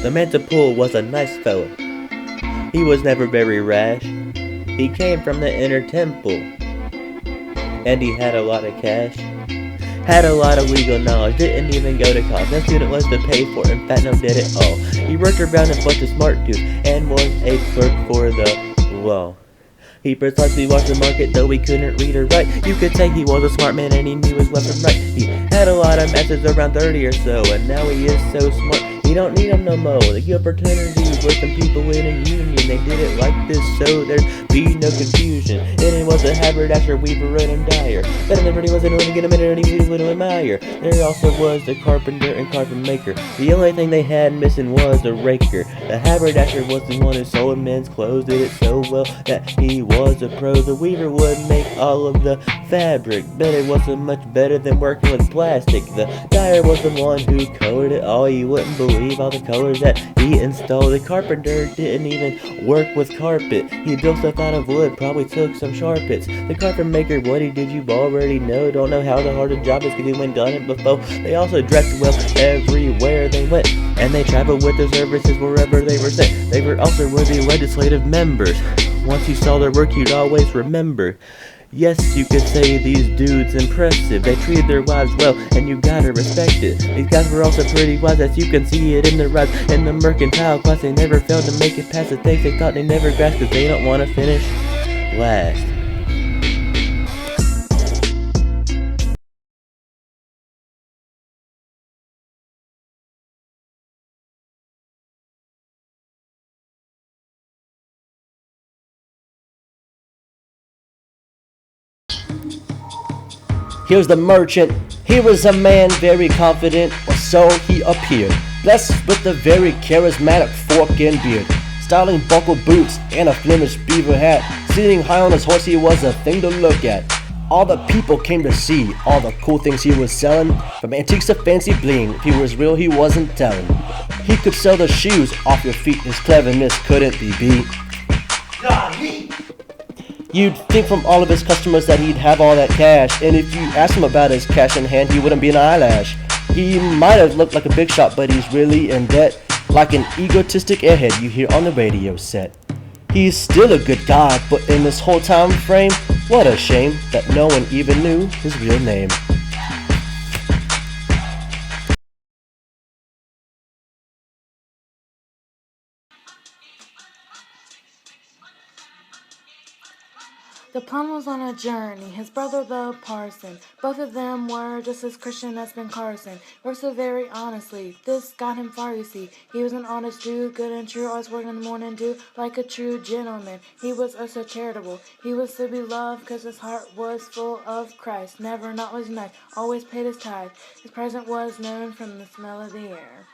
The man to pull was a nice fellow. He was never very rash. He came from the inner temple, and he had a lot of cash. Had a lot of legal knowledge, didn't even go to college. No student was to pay for it, in fact no did it all. He worked around and was a smart dude, and was a clerk for the law. He precisely watched the market, though he couldn't read or write. You could say he was a smart man and he knew his left from right. He had a lot of masters, around 30 or so, and now he is so smart, he don't need them no more. The opportunity with some people in a union, they did it like this so there'd be no confusion. And it was a haberdasher, weaver, and dyer. But everybody was anyone to get a minute and he would admire. There also was the carpenter and carpet maker. The only thing they had missing was a raker. The haberdasher was the one who sold men's clothes, did it so well that he was a pro. The weaver would make all of the fabric, but it wasn't much better than working with plastic. The dyer was the one who colored it all. You wouldn't believe all the colors that he installed. The carpenter didn't even work with carpet. He built stuff out of wood, probably took some sharp hits. The carpet maker, what he did you already know. Don't know how the hard a job is, cause he went done it before. They also dressed well everywhere they went, and they traveled with their services wherever they were sent. They were also worthy legislative members. Once you saw their work, you'd always remember. Yes, you could say these dudes impressive. They treated their wives well, and you gotta respect it. These guys were also pretty wise, as you can see it in their rise. In the mercantile class, they never failed to make it past the things they thought they never grasped, cause they don't want to finish last. Here's the merchant. He was a man very confident, or so he appeared, blessed with a very charismatic fork and beard, styling buckled boots and a Flemish beaver hat. Sitting high on his horse, he was a thing to look at. All the people came to see all the cool things he was selling, from antiques to fancy bling. If he was real, he wasn't telling. He could sell the shoes off your feet, his cleverness couldn't be beat. You'd think from all of his customers that he'd have all that cash, and if you asked him about his cash in hand, he wouldn't be an eyelash. He might have looked like a big shot, but he's really in debt, like an egotistic airhead you hear on the radio set. He's still a good guy, but in this whole time frame, what a shame that no one even knew his real name. The plum was on a journey, his brother the parson. Both of them were just as Christian as Ben Carson. Worked so very honestly, this got him far, you see. He was an honest dude, good and true, always working in the morning dew, like a true gentleman. He was oh so charitable, he was to be loved, cause his heart was full of Christ. Never not was nice, always paid his tithe. His presence was known from the smell of the air.